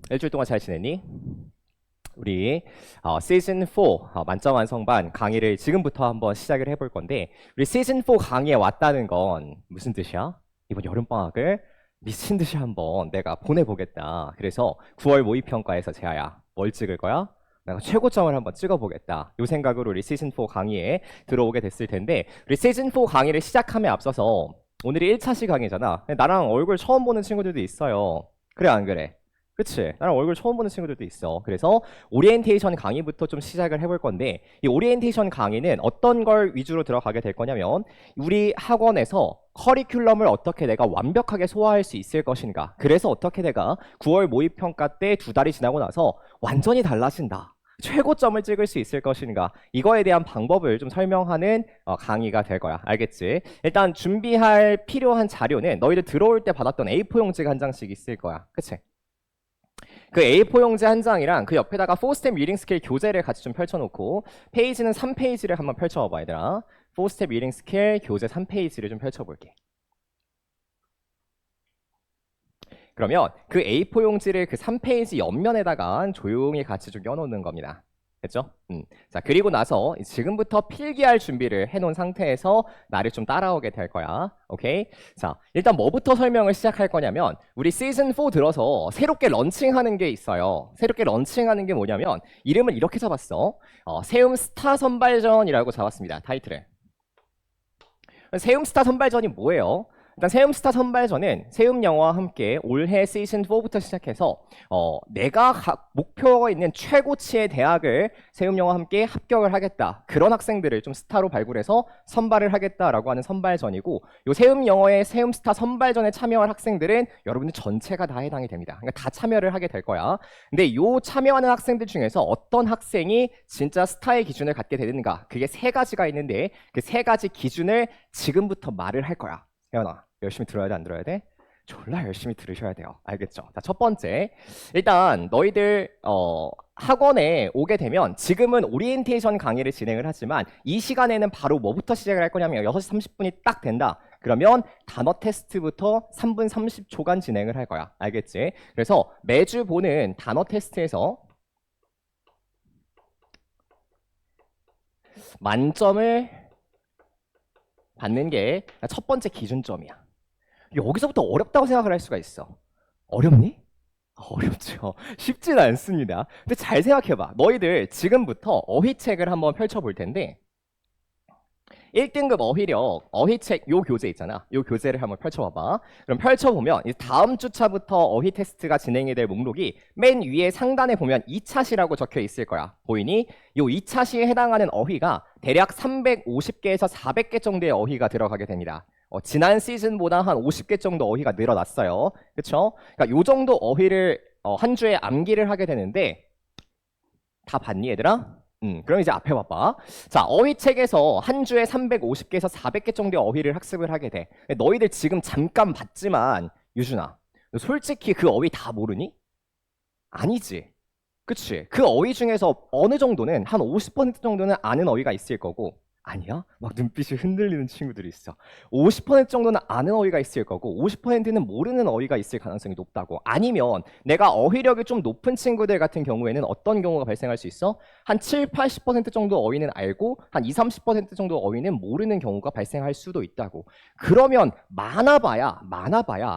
일주일 동안 잘 지냈니? 우리 시즌 4 만점 완성반 강의를 지금부터 한번 시작을 해볼 건데 우리 시즌 4 강의에 왔다는 건 무슨 뜻이야? 이번 여름방학을 미친 듯이 한번 내가 보내보겠다. 그래서 9월 모의평가에서 재하야 뭘 찍을 거야? 내가 최고점을 한번 찍어보겠다. 이 생각으로 우리 시즌 4 강의에 들어오게 됐을 텐데 우리 시즌 4 강의를 시작함에 앞서서 오늘이 1차시 강의잖아. 나랑 얼굴 처음 보는 친구들도 있어요. 그래 안 그래? 그치? 나랑 얼굴 처음 보는 친구들도 있어. 그래서 오리엔테이션 강의부터 좀 시작을 해볼 건데 이 오리엔테이션 강의는 어떤 걸 위주로 들어가게 될 거냐면 우리 학원에서 커리큘럼을 어떻게 내가 완벽하게 소화할 수 있을 것인가. 그래서 어떻게 내가 9월 모의평가 때 2달이 지나고 나서 완전히 달라진다. 최고점을 찍을 수 있을 것인가. 이거에 대한 방법을 좀 설명하는 강의가 될 거야. 알겠지? 일단 준비할 필요한 자료는 너희들 들어올 때 받았던 A4 용지가 한 장씩 있을 거야. 그치? 그 A4 용지 한 장이랑 그 옆에다가 4스텝 리딩 스킬 교재를 같이 좀 펼쳐놓고 페이지는 3페이지를 한번 펼쳐봐 얘들아. 4스텝 리딩 스킬 교재 3페이지를 좀 펼쳐볼게. 그러면 그 A4 용지를 그 3페이지 옆면에다가 조용히 같이 좀 껴놓는 겁니다. 됐죠? 자, 그리고 나서 지금부터 필기할 준비를 해놓은 상태에서 나를 좀 따라오게 될 거야. 오케이? 자, 일단 뭐부터 설명을 시작할 거냐면 우리 시즌 4 들어서 새롭게 런칭하는 게 있어요. 새롭게 런칭하는 게 뭐냐면 이름을 이렇게 잡았어. 세움 스타 선발전이라고 잡았습니다. 타이틀을. 세움 스타 선발전이 뭐예요? 일단 세움스타 선발전은 세움 영어와 함께 올해 시즌 4부터 시작해서 내가 목표가 있는 최고치의 대학을 세움 영어와 함께 합격을 하겠다. 그런 학생들을 좀 스타로 발굴해서 선발을 하겠다라고 하는 선발전이고 요 세움 영어의 세움스타 선발전에 참여할 학생들은 여러분들 전체가 다 해당이 됩니다. 그러니까 다 참여를 하게 될 거야. 근데 요 참여하는 학생들 중에서 어떤 학생이 진짜 스타의 기준을 갖게 되는가? 그게 세 가지가 있는데 그 세 가지 기준을 지금부터 말을 할 거야. 혜연아, 열심히 들어야 돼, 안 들어야 돼? 졸라 열심히 들으셔야 돼요. 알겠죠? 자, 첫 번째. 일단 너희들 학원에 오게 되면 지금은 오리엔테이션 강의를 진행을 하지만 이 시간에는 바로 뭐부터 시작을 할 거냐면 6시 30분이 딱 된다. 그러면 단어 테스트부터 3분 30초간 진행을 할 거야. 알겠지? 그래서 매주 보는 단어 테스트에서 만점을 받는 게 첫 번째 기준점이야. 여기서부터 어렵다고 생각을 할 수가 있어. 어렵니? 어렵죠. 쉽진 않습니다. 근데 잘 생각해봐. 너희들 지금부터 어휘책을 한번 펼쳐볼 텐데 1등급 어휘력, 어휘책 요 교재 있잖아. 요 교재를 한번 펼쳐봐봐. 그럼 펼쳐보면 다음 주차부터 어휘 테스트가 진행이 될 목록이 맨 위에 상단에 보면 2차시라고 적혀 있을 거야. 보이니? 요 2차시에 해당하는 어휘가 대략 350개에서 400개 정도의 어휘가 들어가게 됩니다. 지난 시즌보다 한 50개 정도 어휘가 늘어났어요. 그쵸? 그러니까 요 정도 어휘를 한 주에 암기를 하게 되는데 다 봤니 얘들아? 그럼 이제 앞에 봐봐. 자, 어휘책에서 한 주에 350개에서 400개 정도의 어휘를 학습을 하게 돼. 너희들 지금 잠깐 봤지만 유준아, 너 솔직히 그 어휘 다 모르니? 아니지. 그치? 그 어휘 중에서 어느 정도는 한 50% 정도는 아는 어휘가 있을 거고 아니야? 막 눈빛이 흔들리는 친구들이 있어. 50% 정도는 아는 어휘가 있을 거고 50%는 모르는 어휘가 있을 가능성이 높다고. 아니면 내가 어휘력이 좀 높은 친구들 같은 경우에는 어떤 경우가 발생할 수 있어? 한 7, 80% 정도 어휘는 알고 한 2, 30% 정도 어휘는 모르는 경우가 발생할 수도 있다고. 그러면 많아봐야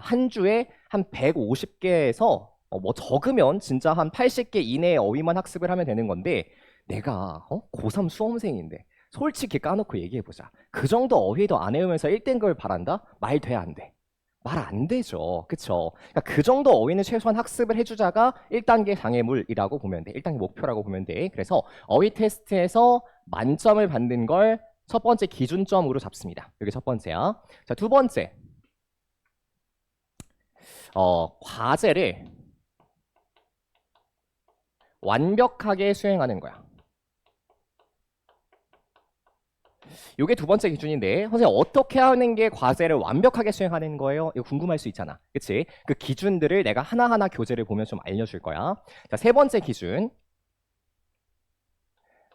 한 주에 한 150개에서 뭐 적으면 진짜 한 80개 이내의 어휘만 학습을 하면 되는 건데 내가 고3 수험생인데 솔직히 까놓고 얘기해보자. 그 정도 어휘도 안 외우면서 1등급을 바란다? 말 돼, 안 돼? 말 안 되죠. 그쵸? 그러니까 그 정도 어휘는 최소한 학습을 해주자가 1단계 장애물이라고 보면 돼. 1단계 목표라고 보면 돼. 그래서 어휘 테스트에서 만점을 받는 걸 첫 번째 기준점으로 잡습니다. 이게 첫 번째야. 자, 두 번째. 과제를 완벽하게 수행하는 거야. 이게 두 번째 기준인데 선생님 어떻게 하는 게 과제를 완벽하게 수행하는 거예요? 이거 궁금할 수 있잖아. 그치? 그 기준들을 내가 하나하나 교재를 보면 좀 알려줄 거야. 자, 세 번째 기준.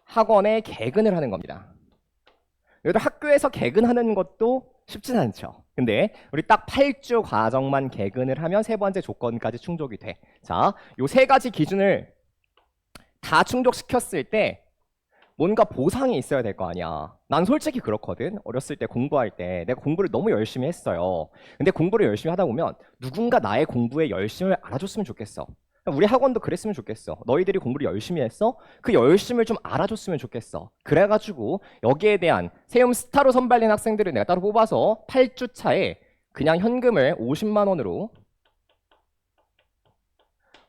학원에 개근을 하는 겁니다. 여기도 학교에서 개근하는 것도 쉽진 않죠. 근데 우리 딱 8주 과정만 개근을 하면 세 번째 조건까지 충족이 돼. 자, 요 세 가지 기준을 다 충족시켰을 때 뭔가 보상이 있어야 될 거 아니야. 난 솔직히 그렇거든. 어렸을 때 공부할 때 내가 공부를 너무 열심히 했어요. 근데 공부를 열심히 하다 보면 누군가 나의 공부에 열심을 알아줬으면 좋겠어. 우리 학원도 그랬으면 좋겠어. 너희들이 공부를 열심히 했어? 그 열심을 좀 알아줬으면 좋겠어. 그래가지고 여기에 대한 세움 스타로 선발된 학생들을 내가 따로 뽑아서 8주 차에 그냥 현금을 50만 원으로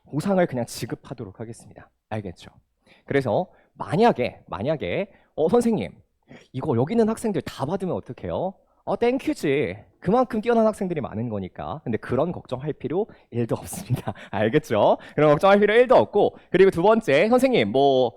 보상을 그냥 지급하도록 하겠습니다. 알겠죠? 그래서 만약에 선생님 이거 여기 있는 학생들 다 받으면 어떡해요? 땡큐지. 그만큼 뛰어난 학생들이 많은 거니까. 근데 그런 걱정할 필요 1도 없습니다. 알겠죠? 그런 걱정할 필요 1도 없고, 그리고 두 번째, 선생님 뭐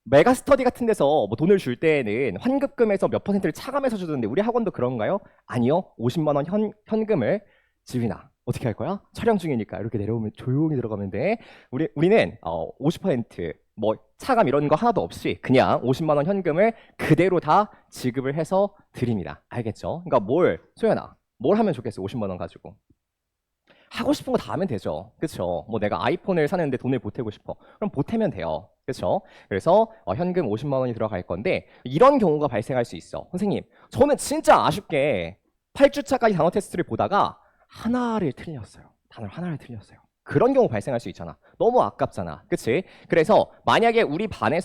메가스터디 같은 데서 뭐 돈을 줄 때에는 환급금에서 몇 퍼센트를 차감해서 주던데 우리 학원도 그런가요? 아니요. 50만 원 현금을 지휘나 어떻게 할 거야? 촬영 중이니까 이렇게 내려오면 조용히 들어가면 돼. 우리는 50%뭐 차감 이런 거 하나도 없이 그냥 50만 원 현금을 그대로 다 지급을 해서 드립니다. 알겠죠? 그러니까 소연아, 뭘 하면 좋겠어? 50만 원 가지고. 하고 싶은 거 다 하면 되죠. 그렇죠? 뭐 내가 아이폰을 사는데 돈을 보태고 싶어. 그럼 보태면 돼요. 그렇죠? 그래서 현금 50만 원이 들어갈 건데 이런 경우가 발생할 수 있어. 선생님, 저는 진짜 아쉽게 8주차까지 단어 테스트를 보다가 하나를 틀렸어요. 단어 하나를 틀렸어요. 그런 경우 발생할 수 있잖아. 너무 아깝잖아. 그치? 그래서 만약에 우리 반이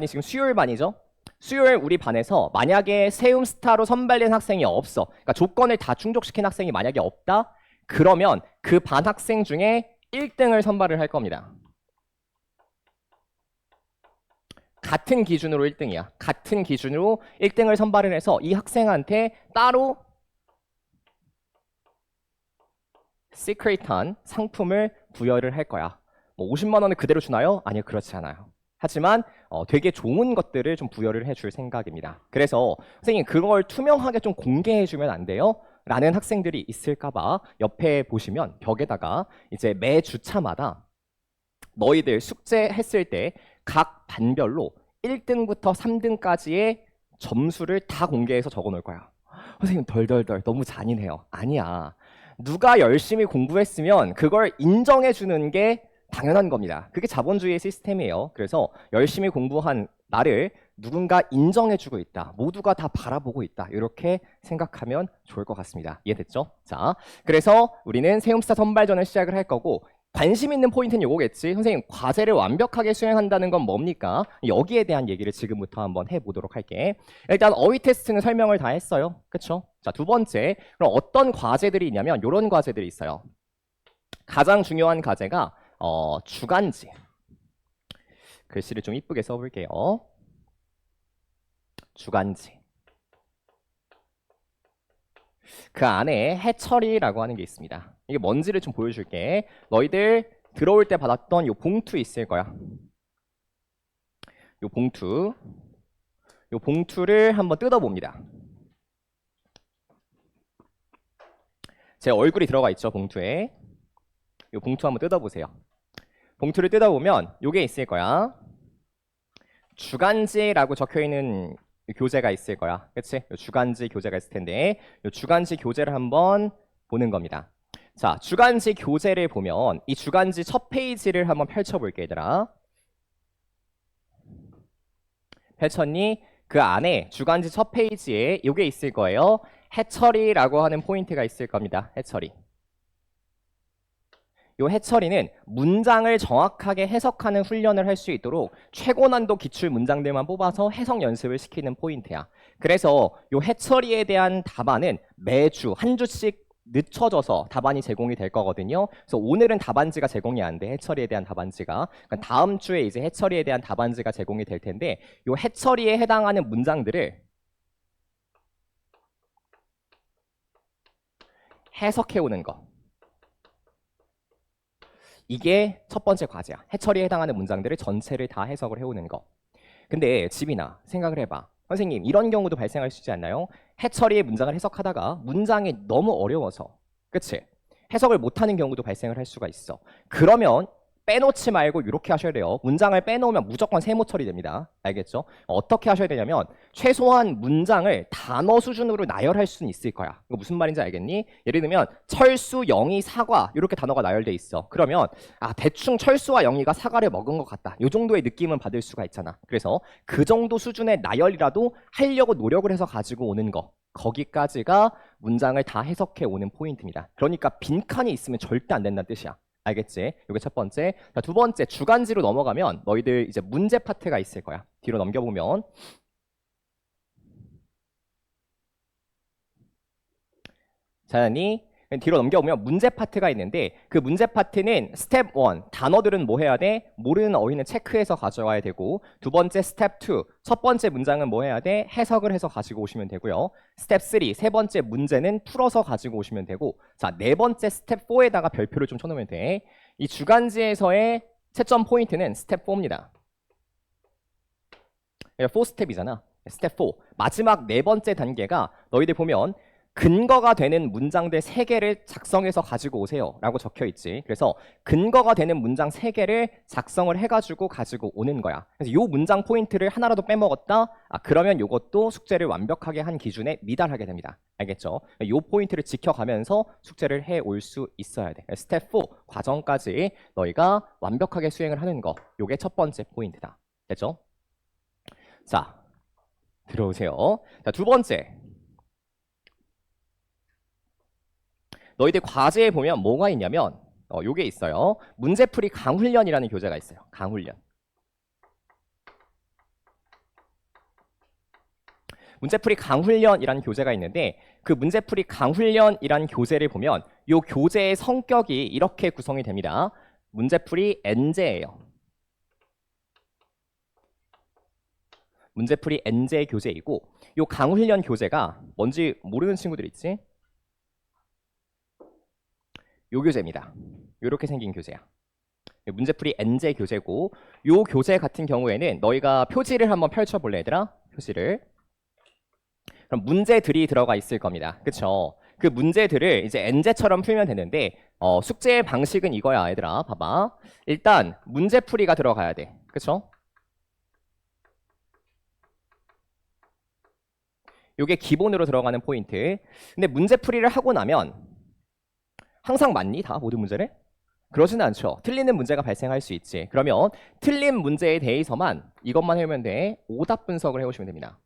지금 수요일 반이죠? 수요일 우리 반에서 만약에 세움스타로 선발된 학생이 없어. 그러니까 조건을 다 충족시킨 학생이 만약에 없다? 그러면 그 반 학생 중에 1등을 선발을 할 겁니다. 같은 기준으로 1등이야. 같은 기준으로 1등을 선발을 해서 이 학생한테 따로 시크릿한 상품을 부여를 할 거야. 뭐 50만 원을 그대로 주나요? 아니요, 그렇지 않아요. 하지만 되게 좋은 것들을 좀 부여를 해줄 생각입니다. 그래서 선생님 그걸 투명하게 좀 공개해주면 안 돼요? 라는 학생들이 있을까봐 옆에 보시면 벽에다가 이제 매 주차마다 너희들 숙제했을 때 각 반별로 1등부터 3등까지의 점수를 다 공개해서 적어 놓을 거야. 선생님 덜덜덜 너무 잔인해요. 아니야. 누가 열심히 공부했으면 그걸 인정해 주는 게 당연한 겁니다. 그게 자본주의의 시스템이에요. 그래서 열심히 공부한 나를 누군가 인정해주고 있다. 모두가 다 바라보고 있다. 이렇게 생각하면 좋을 것 같습니다. 이해됐죠? 자, 그래서 우리는 세움스타 선발전을 시작을 할 거고 관심 있는 포인트는 요거겠지. 선생님 과제를 완벽하게 수행한다는 건 뭡니까? 여기에 대한 얘기를 지금부터 한번 해보도록 할게. 일단 어휘 테스트는 설명을 다 했어요. 그쵸? 자, 두 번째, 그럼 어떤 과제들이 있냐면 이런 과제들이 있어요. 가장 중요한 과제가 주간지. 글씨를 좀 이쁘게 써볼게요. 주간지. 그 안에 해처리라고 하는 게 있습니다. 이게 뭔지를 좀 보여줄게. 너희들 들어올 때 받았던 요 봉투 있을 거야. 요 봉투를 한번 뜯어봅니다. 제 얼굴이 들어가 있죠, 봉투에. 요 봉투 한번 뜯어보세요. 봉투를 뜯어보면 요게 있을 거야. 주간지라고 적혀있는 교재가 있을 거야. 그치? 요 주간지 교재가 있을 텐데 요 주간지 교재를 한번 보는 겁니다. 자, 주간지 교재를 보면 이 주간지 첫 페이지를 한번 펼쳐볼게, 얘들아. 펼쳤니? 그 안에 주간지 첫 페이지에 요게 있을 거예요. 해처리라고 하는 포인트가 있을 겁니다. 해처리. 요 해처리는 문장을 정확하게 해석하는 훈련을 할 수 있도록 최고 난도 기출 문장들만 뽑아서 해석 연습을 시키는 포인트야. 그래서 요 해처리에 대한 답안은 매주 한 주씩 늦춰져서 답안이 제공이 될 거거든요. 그래서 오늘은 답안지가 제공이 안 돼. 해처리에 대한 답안지가. 그러니까 다음 주에 이제 해처리에 대한 답안지가 제공이 될 텐데 요 해처리에 해당하는 문장들을 해석해 오는 거. 이게 첫 번째 과제야. 해처리에 해당하는 문장들을 전체를 다 해석을 해오는 거. 근데 지빈아, 생각을 해봐. 선생님, 이런 경우도 발생할 수 있지 않나요? 해처리의 문장을 해석하다가 문장이 너무 어려워서, 그치? 해석을 못하는 경우도 발생을 할 수가 있어. 그러면 빼놓지 말고 이렇게 하셔야 돼요. 문장을 빼놓으면 무조건 세모 처리됩니다. 알겠죠? 어떻게 하셔야 되냐면 최소한 문장을 단어 수준으로 나열할 수는 있을 거야. 이거 무슨 말인지 알겠니? 예를 들면 철수, 영희, 사과 이렇게 단어가 나열돼 있어. 그러면 대충 철수와 영희가 사과를 먹은 것 같다. 이 정도의 느낌은 받을 수가 있잖아. 그래서 그 정도 수준의 나열이라도 하려고 노력을 해서 가지고 오는 거. 거기까지가 문장을 다 해석해 오는 포인트입니다. 그러니까 빈칸이 있으면 절대 안 된다는 뜻이야. 알겠지? 이게 첫 번째. 자, 두 번째, 주간지로 넘어가면 너희들 이제 문제 파트가 있을 거야. 뒤로 넘겨보면 자연히 뒤로 넘겨보면 문제 파트가 있는데 그 문제 파트는 스텝 1, 단어들은 뭐 해야 돼? 모르는 어휘는 체크해서 가져와야 되고 두 번째 스텝 2, 첫 번째 문장은 뭐 해야 돼? 해석을 해서 가지고 오시면 되고요. 스텝 3, 세 번째 문제는 풀어서 가지고 오시면 되고 자, 네 번째 스텝 4에다가 별표를 좀 쳐놓으면 돼. 이 주간지에서의 채점 포인트는 스텝 4입니다. 4스텝이잖아. 스텝 4. 마지막 네 번째 단계가 너희들 보면 근거가 되는 문장들 3개를 작성해서 가지고 오세요 라고 적혀 있지. 그래서 근거가 되는 문장 3개를 작성을 해가지고 가지고 오는 거야. 그래서 이 문장 포인트를 하나라도 빼먹었다? 그러면 이것도 숙제를 완벽하게 한 기준에 미달하게 됩니다. 알겠죠? 이 포인트를 지켜가면서 숙제를 해올 수 있어야 돼. 스텝 4 과정까지 너희가 완벽하게 수행을 하는 거. 이게 첫 번째 포인트다. 됐죠? 자, 들어오세요. 자, 두 번째. 너희들 과제에 보면 뭐가 있냐면 요게 있어요. 문제풀이 강훈련이라는 교재가 있어요. 강훈련. 문제풀이 강훈련이라는 교재가 있는데 그 문제풀이 강훈련이라는 교재를 보면 요 교재의 성격이 이렇게 구성이 됩니다. 문제풀이 N제예요. 문제풀이 N제 교재이고 요 강훈련 교재가 뭔지 모르는 친구들 있지? 요 교재입니다. 요렇게 생긴 교재야. 문제풀이 N제 교재고 요 교재 같은 경우에는 너희가 표지를 한번 펼쳐볼래 얘들아? 표지를. 그럼 문제들이 들어가 있을 겁니다. 그쵸? 그 문제들을 이제 N제처럼 풀면 되는데 숙제의 방식은 이거야 얘들아. 봐봐. 일단 문제풀이가 들어가야 돼. 그쵸? 요게 기본으로 들어가는 포인트. 근데 문제풀이를 하고 나면 항상 맞니? 다 모든 문제를? 그러지는 않죠. 틀리는 문제가 발생할 수 있지. 그러면 틀린 문제에 대해서만 이것만 해오면 돼. 오답 분석을 해오시면 됩니다.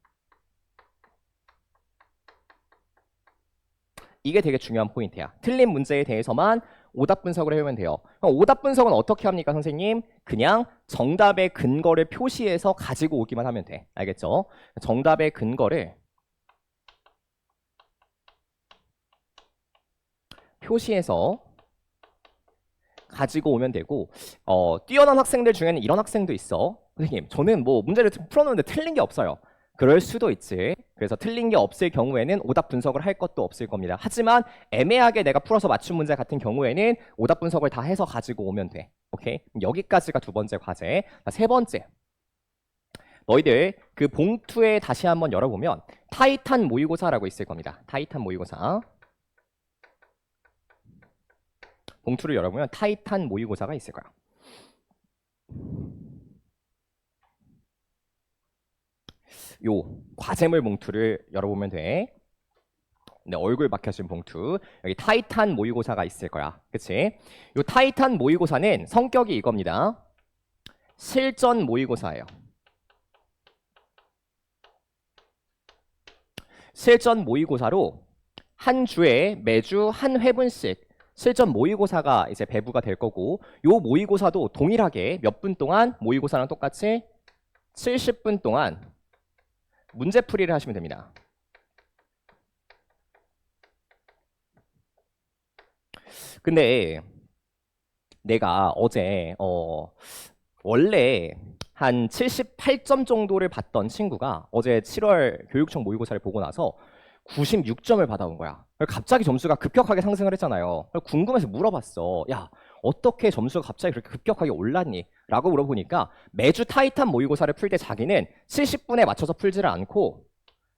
이게 되게 중요한 포인트야. 틀린 문제에 대해서만 오답 분석을 해오면 돼요. 그럼 오답 분석은 어떻게 합니까, 선생님? 그냥 정답의 근거를 표시해서 가지고 오기만 하면 돼. 알겠죠? 정답의 근거를 표시해서 가지고 오면 되고 뛰어난 학생들 중에는 이런 학생도 있어. 선생님, 저는 뭐 문제를 풀어놓는데 틀린 게 없어요. 그럴 수도 있지. 그래서 틀린 게 없을 경우에는 오답 분석을 할 것도 없을 겁니다. 하지만 애매하게 내가 풀어서 맞춘 문제 같은 경우에는 오답 분석을 다 해서 가지고 오면 돼. 오케이? 여기까지가 두 번째 과제. 세 번째. 너희들 그 봉투에 다시 한번 열어보면 타이탄 모의고사라고 있을 겁니다. 타이탄 모의고사. 봉투를 열어보면 타이탄 모의고사가 있을 거야. 요 과제물 봉투를 열어보면 돼. 네, 얼굴 박혀진 봉투. 여기 타이탄 모의고사가 있을 거야. 그치? 요 타이탄 모의고사는 성격이 이겁니다. 실전 모의고사예요. 실전 모의고사로 한 주에 매주 한 회분씩 실전 모의고사가 이제 배부가 될 거고 요 모의고사도 동일하게 몇 분 동안 모의고사랑 똑같이 70분 동안 문제풀이를 하시면 됩니다. 근데 내가 어제 원래 한 78점 정도를 받던 친구가 어제 7월 교육청 모의고사를 보고 나서 96점을 받아온 거야. 갑자기 점수가 급격하게 상승을 했잖아요. 궁금해서 물어봤어. 야, 어떻게 점수가 갑자기 그렇게 급격하게 올랐니? 라고 물어보니까 매주 타이탄 모의고사를 풀 때 자기는 70분에 맞춰서 풀지를 않고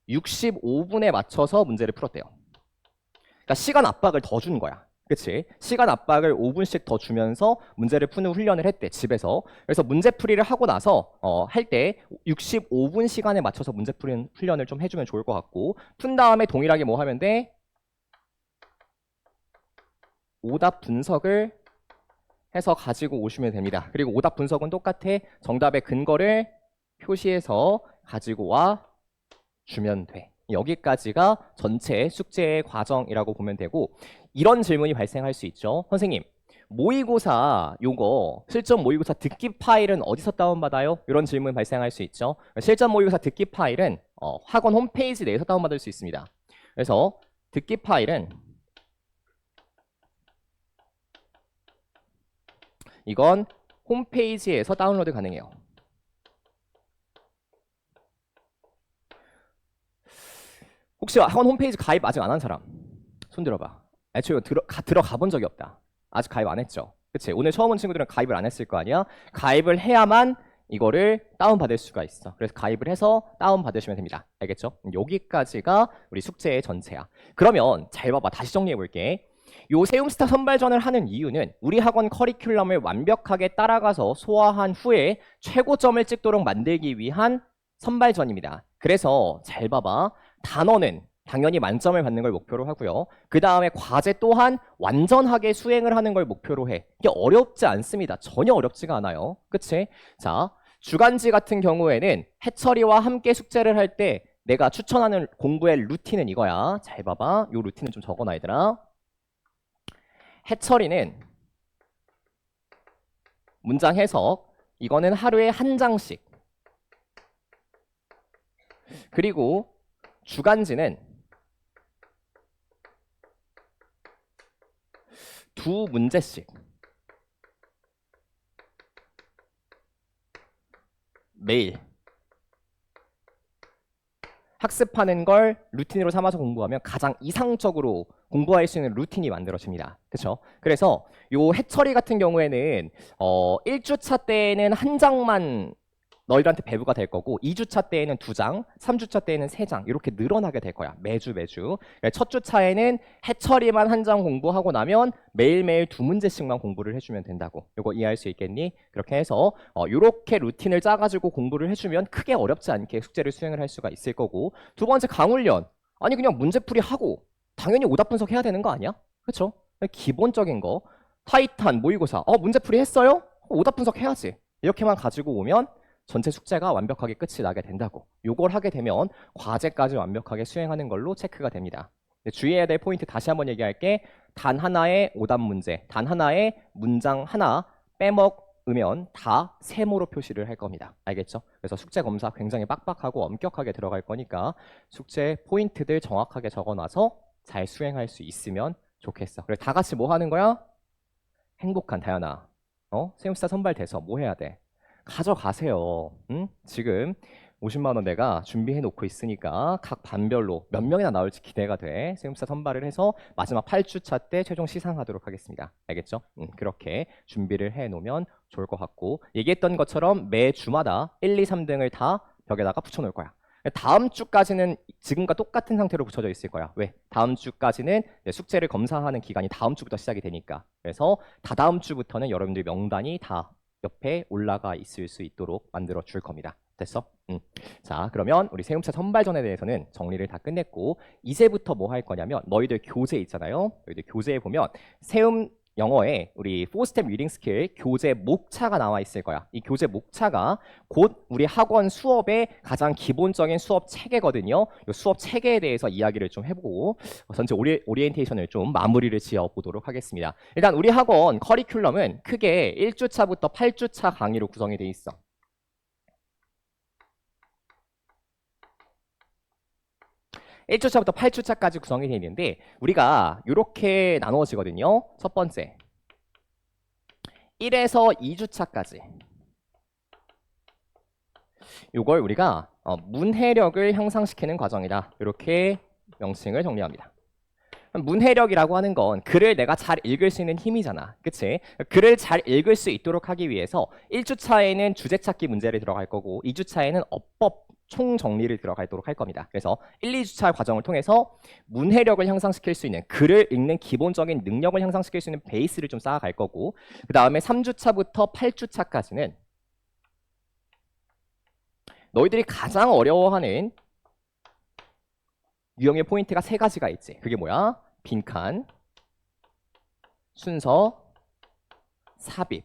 65분에 맞춰서 문제를 풀었대요. 그러니까 시간 압박을 더 준 거야. 그치? 시간 압박을 5분씩 더 주면서 문제를 푸는 훈련을 했대, 집에서. 그래서 문제풀이를 하고 나서 할 때 65분 시간에 맞춰서 문제풀이 훈련을 좀 해주면 좋을 것 같고, 푼 다음에 동일하게 뭐 하면 돼? 오답 분석을 해서 가지고 오시면 됩니다. 그리고 오답 분석은 똑같아. 정답의 근거를 표시해서 가지고 와 주면 돼. 여기까지가 전체 숙제의 과정이라고 보면 되고, 이런 질문이 발생할 수 있죠. 선생님, 모의고사 요거 실전 모의고사 듣기 파일은 어디서 다운받아요? 이런 질문 발생할 수 있죠. 실전 모의고사 듣기 파일은 학원 홈페이지 내에서 다운받을 수 있습니다. 그래서 듣기 파일은 이건 홈페이지에서 다운로드 가능해요. 혹시 학원 홈페이지 가입 아직 안 한 사람? 손 들어봐. 애초에 들어가 본 적이 없다. 아직 가입 안 했죠? 그치? 오늘 처음 온 친구들은 가입을 안 했을 거 아니야? 가입을 해야만 이거를 다운받을 수가 있어. 그래서 가입을 해서 다운받으시면 됩니다. 알겠죠? 여기까지가 우리 숙제의 전체야. 그러면 잘 봐봐. 다시 정리해 볼게. 요 세움스타 선발전을 하는 이유는 우리 학원 커리큘럼을 완벽하게 따라가서 소화한 후에 최고점을 찍도록 만들기 위한 선발전입니다. 그래서 잘 봐봐. 단어는 당연히 만점을 받는 걸 목표로 하고요. 그 다음에 과제 또한 완전하게 수행을 하는 걸 목표로 해. 이게 어렵지 않습니다. 전혀 어렵지가 않아요. 그치? 자, 주간지 같은 경우에는 해처리와 함께 숙제를 할 때 내가 추천하는 공부의 루틴은 이거야. 잘 봐봐. 요 루틴을 좀 적어놔, 얘들아. 해처리는 문장 해석, 이거는 하루에 한 장씩. 그리고 주간지는 두 문제씩 매일 학습하는 걸 루틴으로 삼아서 공부하면 가장 이상적으로 공부할 수 있는 루틴이 만들어집니다. 그렇죠? 그래서 요 해처리 같은 경우에는 1주차 때에는 한 장만 너희들한테 배부가 될 거고 2주차 때에는 2장, 3주차 때에는 3장 이렇게 늘어나게 될 거야. 매주. 첫 주차에는 해처리만 한 장 공부하고 나면 매일매일 2문제씩만 공부를 해주면 된다고. 이거 이해할 수 있겠니? 그렇게 해서 이렇게 루틴을 짜가지고 공부를 해주면 크게 어렵지 않게 숙제를 수행을 할 수가 있을 거고, 두 번째 강훈련. 아니 그냥 문제풀이 하고 당연히 오답 분석해야 되는 거 아니야? 그렇죠? 기본적인 거. 타이탄 모의고사. 문제풀이 했어요? 오답 분석해야지. 이렇게만 가지고 오면 전체 숙제가 완벽하게 끝이 나게 된다고. 요걸 하게 되면 과제까지 완벽하게 수행하는 걸로 체크가 됩니다. 주의해야 될 포인트 다시 한번 얘기할게. 단 하나의 오답 문제, 단 하나의 문장 하나 빼먹으면 다 세모로 표시를 할 겁니다. 알겠죠? 그래서 숙제 검사 굉장히 빡빡하고 엄격하게 들어갈 거니까 숙제 포인트들 정확하게 적어놔서 잘 수행할 수 있으면 좋겠어. 그래, 다 같이 뭐 하는 거야? 행복한 다현아. 세움스타 선발돼서 뭐 해야 돼? 가져가세요. 응? 지금 50만 원 내가 준비해 놓고 있으니까 각 반별로 몇 명이나 나올지 기대가 돼. 세움스타 선발을 해서 마지막 8주차 때 최종 시상하도록 하겠습니다. 알겠죠? 그렇게 준비를 해 놓으면 좋을 것 같고, 얘기했던 것처럼 매 주마다 1, 2, 3등을 다 벽에다가 붙여 놓을 거야. 다음 주까지는 지금과 똑같은 상태로 붙여져 있을 거야. 왜? 다음 주까지는 숙제를 검사하는 기간이 다음 주부터 시작이 되니까. 그래서 다다음 주부터는 여러분들 명단이 다 옆에 올라가 있을 수 있도록 만들어 줄 겁니다. 됐어? 자, 그러면 우리 세움스타 선발전에 대해서는 정리를 다 끝냈고, 이제부터 뭐 할 거냐면 너희들 교재 있잖아요. 너희들 교재에 보면 세움 영어에 우리 4스텝 리딩 스킬 교재 목차가 나와 있을 거야. 이 교재 목차가 곧 우리 학원 수업의 가장 기본적인 수업 체계거든요. 이 수업 체계에 대해서 이야기를 좀 해보고 전체 오리엔테이션을 좀 마무리를 지어 보도록 하겠습니다. 일단 우리 학원 커리큘럼은 크게 1주차부터 8주차 강의로 구성이 돼 있어. (1주차부터) (8주차까지) 구성이 되어 있는데 우리가 이렇게 나누어지거든요. 첫 번째 1에서 2주차까지 이걸 우리가 문해력을 향상시키는 과정이다. 이렇게 명칭을 정리합니다. 문해력이라고 하는 건 글을 내가 잘 읽을 수 있는 힘이잖아. 그치? 글을 잘 읽을 수 있도록 하기 위해서 1주차에는 주제 찾기 문제를 들어갈 거고 2주차에는 어법 총 정리를 들어가도록 할 겁니다. 그래서 1, 2주차 과정을 통해서 문해력을 향상시킬 수 있는 글을 읽는 기본적인 능력을 향상시킬 수 있는 베이스를 좀 쌓아갈 거고, 그 다음에 3주차부터 8주차까지는 너희들이 가장 어려워하는 유형의 포인트가 3가지가 있지. 그게 뭐야? 빈칸, 순서, 삽입.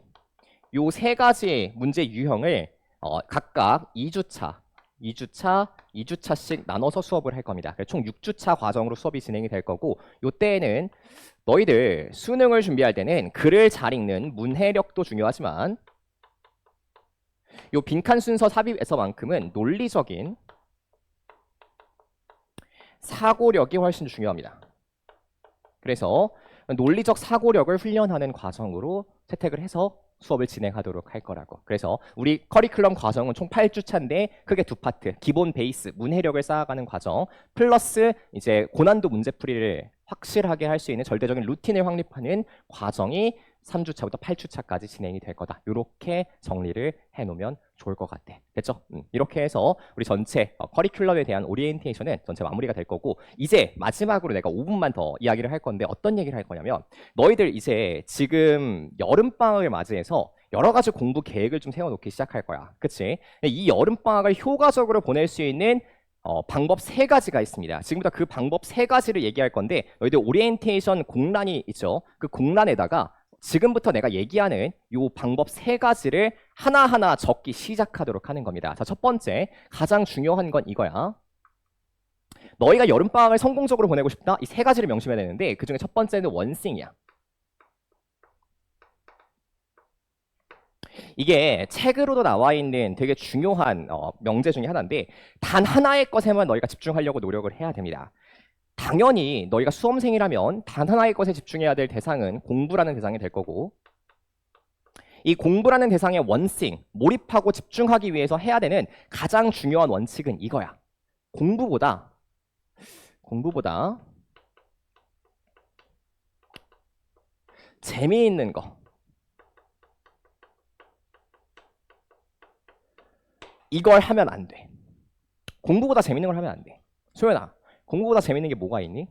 요 3가지 문제 유형을 각각 2주차, 2주차씩 나눠서 수업을 할 겁니다. 총 6주차 과정으로 수업이 진행이 될 거고, 요 때에는 너희들 수능을 준비할 때는 글을 잘 읽는 문해력도 중요하지만 요 빈칸 순서 삽입에서만큼은 논리적인 사고력이 훨씬 중요합니다. 그래서 논리적 사고력을 훈련하는 과정으로 채택을 해서 수업을 진행하도록 할 거라고. 그래서 우리 커리큘럼 과정은 총 8주차인데 크게 2파트, 기본 베이스, 문해력을 쌓아가는 과정 플러스 이제 고난도 문제풀이를 확실하게 할 수 있는 절대적인 루틴을 확립하는 과정이 3주차부터 8주차까지 진행이 될 거다. 이렇게 정리를 해놓으면 좋을 것 같아. 됐죠? 이렇게 해서 우리 전체 커리큘럼에 대한 오리엔테이션은 전체 마무리가 될 거고, 이제 마지막으로 내가 5분만 더 이야기를 할 건데 어떤 얘기를 할 거냐면, 너희들 이제 지금 여름방학을 맞이해서 여러 가지 공부 계획을 좀 세워놓기 시작할 거야. 그치? 이 여름방학을 효과적으로 보낼 수 있는 방법 3가지가 있습니다. 지금부터 그 방법 3가지를 얘기할 건데, 너희들 오리엔테이션 공란이 있죠? 그 공란에다가 지금부터 내가 얘기하는 요 방법 3가지를 하나하나 적기 시작하도록 하는 겁니다. 자, 첫 번째, 가장 중요한 건 이거야. 너희가 여름방학을 성공적으로 보내고 싶다? 이 3가지를 명심해야 되는데, 그 중에 첫 번째는 원싱이야. 이게 책으로도 나와 있는 되게 중요한 명제 중에 하나인데, 단 하나의 것에만 너희가 집중하려고 노력을 해야 됩니다. 당연히 너희가 수험생이라면 단 하나의 것에 집중해야 될 대상은 공부라는 대상이 될 거고, 이 공부라는 대상의 원싱, 몰입하고 집중하기 위해서 해야 되는 가장 중요한 원칙은 이거야. 공부보다 재미있는 거, 이걸 하면 안 돼. 공부보다 재밌는 걸 하면 안 돼. 소연아, 공부보다 재밌는 게 뭐가 있니?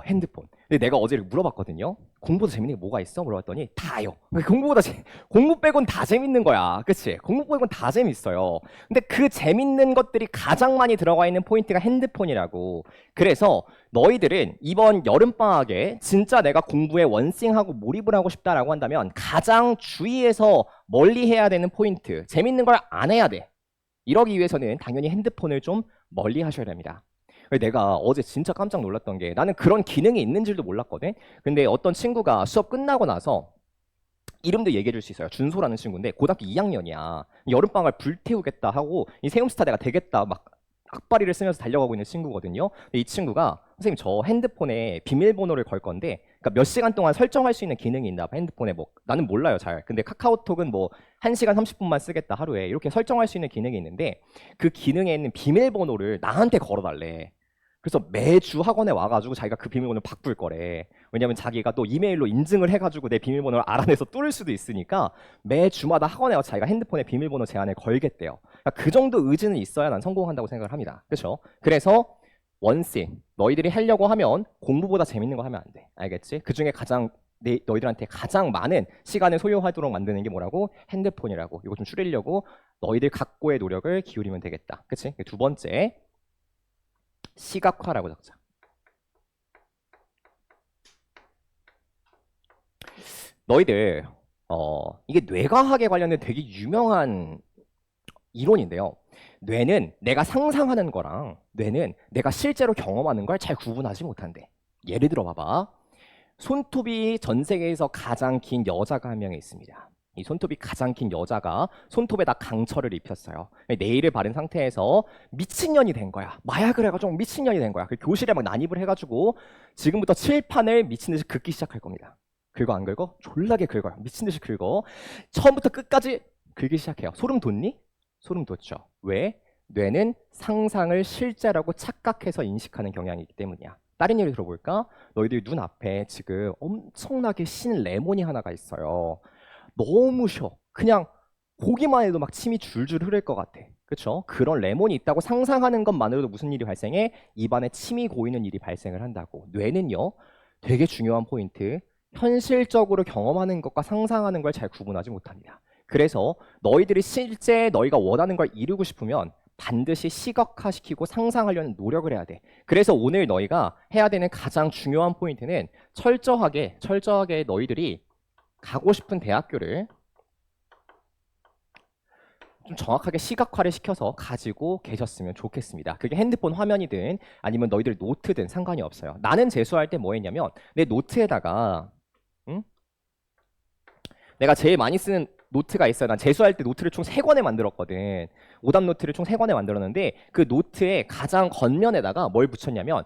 핸드폰. 근데 내가 어제 물어봤거든요. 공부보다 재밌는 게 뭐가 있어? 물어봤더니 다요. 공부 빼곤 다 재밌는 거야. 그치? 공부 빼곤 다 재밌어요. 근데 그 재밌는 것들이 가장 많이 들어가 있는 포인트가 핸드폰이라고. 그래서 너희들은 이번 여름방학에 진짜 내가 공부에 원싱하고 몰입을 하고 싶다라고 한다면 가장 주의해서 멀리 해야 되는 포인트, 재밌는 걸 안 해야 돼. 이러기 위해서는 당연히 핸드폰을 좀 멀리 하셔야 됩니다. 내가 어제 진짜 깜짝 놀랐던 게, 나는 그런 기능이 있는 줄도 몰랐거든. 근데 어떤 친구가 수업 끝나고 나서 이름도 얘기해 줄 수 있어요. 준소라는 친구인데 고등학교 2학년이야. 여름방학을 불태우겠다 하고 이 세움스타 내가 되겠다 막 악바리를 쓰면서 달려가고 있는 친구거든요. 근데 이 친구가, 선생님 저 핸드폰에 비밀번호를 걸 건데, 그러니까 몇 시간 동안 설정할 수 있는 기능이 있나 봐. 핸드폰에 뭐 나는 몰라요 잘. 근데 카카오톡은 뭐 1시간 30분만 쓰겠다 하루에, 이렇게 설정할 수 있는 기능이 있는데 그 기능에 있는 비밀번호를 나한테 걸어달래. 그래서 매주 학원에 와가지고 자기가 그 비밀번호를 바꿀 거래. 왜냐면 자기가 또 이메일로 인증을 해가지고 내 비밀번호를 알아내서 뚫을 수도 있으니까 매주마다 학원에 와서 자기가 핸드폰에 비밀번호 제한을 걸겠대요. 그러니까 그 정도 의지는 있어야 난 성공한다고 생각을 합니다. 그렇죠? 그래서 원싱, 너희들이 하려고 하면 공부보다 재밌는 거 하면 안 돼. 알겠지? 그 중에 가장 너희들한테 가장 많은 시간을 소요하도록 만드는 게 뭐라고? 핸드폰이라고. 이거 좀 줄이려고 너희들 각고의 노력을 기울이면 되겠다. 그치? 두 번째, 시각화라고 적자. 너희들 이게 뇌과학에 관련된 되게 유명한 이론인데요. 뇌는 내가 상상하는 거랑 뇌는 내가 실제로 경험하는 걸 잘 구분하지 못한대. 예를 들어 봐봐. 손톱이 전 세계에서 가장 긴 여자가 한 명이 있습니다. 이 손톱이 가장 긴 여자가 손톱에다 강철을 입혔어요. 네일을 바른 상태에서 미친년이 된 거야. 마약을 해가지고 미친년이 된 거야. 그 교실에 막 난입을 해가지고 지금부터 칠판을 미친 듯이 긁기 시작할 겁니다. 긁어 안 긁어? 졸라게 긁어요. 미친 듯이 긁어. 처음부터 끝까지 긁기 시작해요. 소름 돋니? 소름 돋죠. 왜? 뇌는 상상을 실제라고 착각해서 인식하는 경향이 있기 때문이야. 다른 예를 들어볼까? 너희들 눈앞에 지금 엄청나게 신 레몬이 하나가 있어요. 너무 쉬워. 그냥 보기만 해도 막 침이 줄줄 흐를 것 같아. 그쵸? 그런 레몬이 있다고 상상하는 것만으로도 무슨 일이 발생해? 입안에 침이 고이는 일이 발생을 한다고. 뇌는요, 되게 중요한 포인트. 현실적으로 경험하는 것과 상상하는 걸 잘 구분하지 못합니다. 그래서 너희들이 실제 너희가 원하는 걸 이루고 싶으면 반드시 시각화시키고 상상하려는 노력을 해야 돼. 그래서 오늘 너희가 해야 되는 가장 중요한 포인트는 철저하게 너희들이 가고 싶은 대학교를 좀 정확하게 시각화를 시켜서 가지고 계셨으면 좋겠습니다. 그게 핸드폰 화면이든 아니면 너희들 노트든 상관이 없어요. 나는 재수할 때 뭐 했냐면 내 노트에다가 내가 제일 많이 쓰는 노트가 있어요. 난 재수할 때 노트를 총 3권에 만들었거든. 오답 노트를 총 3권에 만들었는데 그 노트의 가장 겉면에다가 뭘 붙였냐면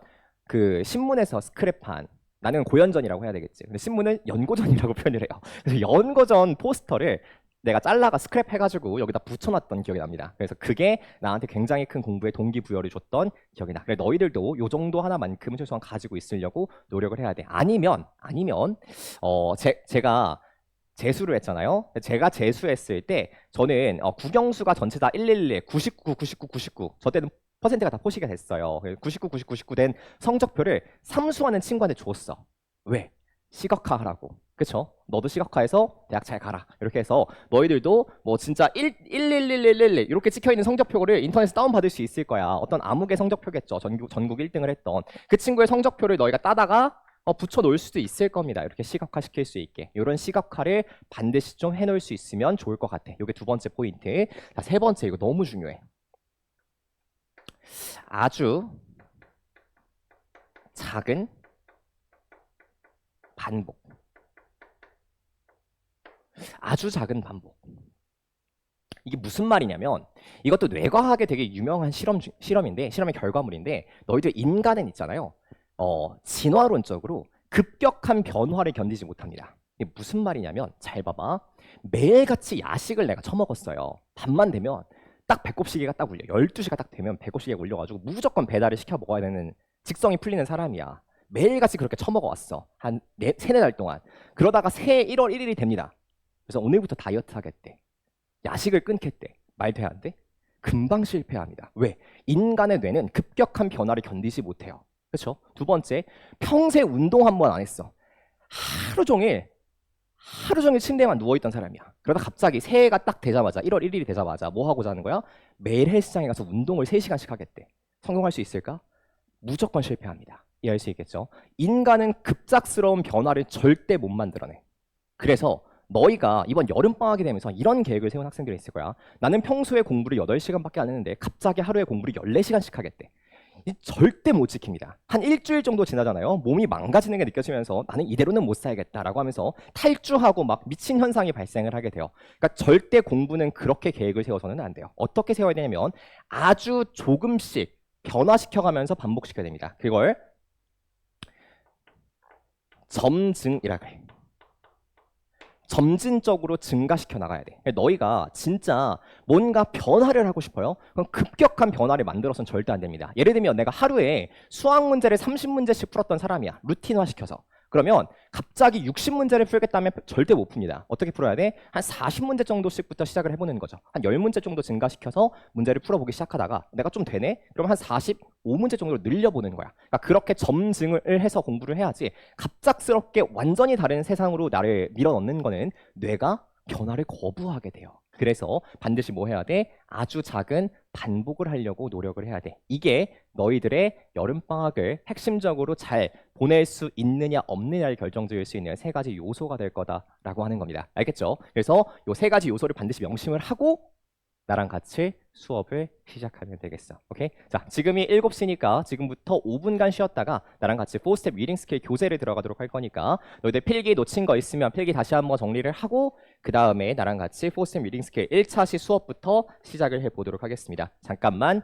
그 신문에서 스크랩한 나는 고연전이라고 해야 되겠지. 근데 신문은 연고전이라고 표현을 해요. 그래서 연고전 포스터를 내가 잘라가 스크랩 해가지고 여기다 붙여놨던 기억이 납니다. 그래서 그게 나한테 굉장히 큰 공부의 동기부여를 줬던 기억이 나. 그래서 너희들도 요 정도 하나만큼은 최소한 가지고 있으려고 노력을 해야 돼. 아니면 제가 재수를 했잖아요. 제가 재수했을 때 저는 국영수가 전체 다 111, 99, 99, 99. 저 때는 퍼센트가 다 표시가 됐어요. 99, 99, 99 된 성적표를 삼수하는 친구한테 줬어. 왜? 시각화하라고. 그쵸? 너도 시각화해서 대학 잘 가라. 이렇게 해서 너희들도 뭐 진짜 1111111 이렇게 찍혀있는 성적표를 인터넷에서 다운받을 수 있을 거야. 어떤 암흑의 성적표겠죠. 전국 1등을 했던. 그 친구의 성적표를 너희가 따다가 붙여 놓을 수도 있을 겁니다. 이렇게 시각화 시킬 수 있게. 이런 시각화를 반드시 좀 해놓을 수 있으면 좋을 것 같아. 이게 두 번째 포인트. 자, 세 번째, 이거 너무 중요해. 아주 작은 반복. 아주 작은 반복. 이게 무슨 말이냐면 이것도 뇌과학에 되게 유명한 실험의 결과물인데 너희들 인간은 있잖아요. 진화론적으로 급격한 변화를 견디지 못합니다. 이게 무슨 말이냐면 잘 봐봐. 매일같이 야식을 내가 처먹었어요. 밤만 되면 딱 배꼽시계가 딱 울려. 12시가 딱 되면 배꼽시계가 울려가지고 무조건 배달을 시켜 먹어야 되는 직성이 풀리는 사람이야. 매일같이 그렇게 처먹어 왔어. 한 3-4달 동안. 그러다가 새해 1월 1일이 됩니다. 그래서 오늘부터 다이어트 하겠대. 야식을 끊겠대. 말 돼 안 돼? 금방 실패합니다. 왜? 인간의 뇌는 급격한 변화를 견디지 못해요. 그렇죠? 두 번째, 평생 운동 한 번 안 했어. 하루 종일 침대에만 누워있던 사람이야. 그러다 갑자기 새해가 딱 되자마자 1월 1일이 되자마자 뭐 하고자 하는 거야? 매일 헬스장에 가서 운동을 3시간씩 하겠대. 성공할 수 있을까? 무조건 실패합니다. 이해할 수 있겠죠? 인간은 급작스러운 변화를 절대 못 만들어내. 그래서 너희가 이번 여름방학이 되면서 이런 계획을 세운 학생들이 있을 거야. 나는 평소에 공부를 8시간밖에 안 했는데 갑자기 하루에 공부를 14시간씩 하겠대. 절대 못 지킵니다. 한 일주일 정도 지나잖아요. 몸이 망가지는 게 느껴지면서 나는 이대로는 못 살겠다라고 하면서 탈주하고 막 미친 현상이 발생을 하게 돼요. 그러니까 절대 공부는 그렇게 계획을 세워서는 안 돼요. 어떻게 세워야 되냐면 아주 조금씩 변화시켜가면서 반복시켜야 됩니다. 그걸 점증이라고 해. 점진적으로 증가시켜 나가야 돼. 너희가 진짜 뭔가 변화를 하고 싶어요? 그럼 급격한 변화를 만들어서는 절대 안 됩니다. 예를 들면 내가 하루에 수학 문제를 30문제씩 풀었던 사람이야. 루틴화 시켜서. 그러면 갑자기 60문제를 풀겠다면 절대 못 풉니다. 어떻게 풀어야 돼? 한 40문제 정도씩부터 시작을 해보는 거죠. 한 10문제 정도 증가시켜서 문제를 풀어보기 시작하다가 내가 좀 되네? 그럼 한 45문제 정도로 늘려보는 거야. 그러니까 그렇게 점증을 해서 공부를 해야지 갑작스럽게 완전히 다른 세상으로 나를 밀어넣는 거는 뇌가 변화를 거부하게 돼요. 그래서 반드시 뭐 해야 돼? 아주 작은 반복을 하려고 노력을 해야 돼. 이게 너희들의 여름방학을 핵심적으로 잘 보낼 수 있느냐 없느냐를 결정지을 수 있는 3가지 요소가 될 거다라고 하는 겁니다. 알겠죠? 그래서 이 3가지 요소를 반드시 명심을 하고 나랑 같이 수업을 시작하면 되겠어. 오케이? 자, 지금이 7시니까 지금부터 5분간 쉬었다가 나랑 같이 4스텝 리딩 스킬 교재를 들어가도록 할 거니까 너희들 필기 놓친 거 있으면 필기 다시 한번 정리를 하고 그 다음에 나랑 같이 4스텝 리딩 스킬 1차시 수업부터 시작을 해보도록 하겠습니다. 잠깐만.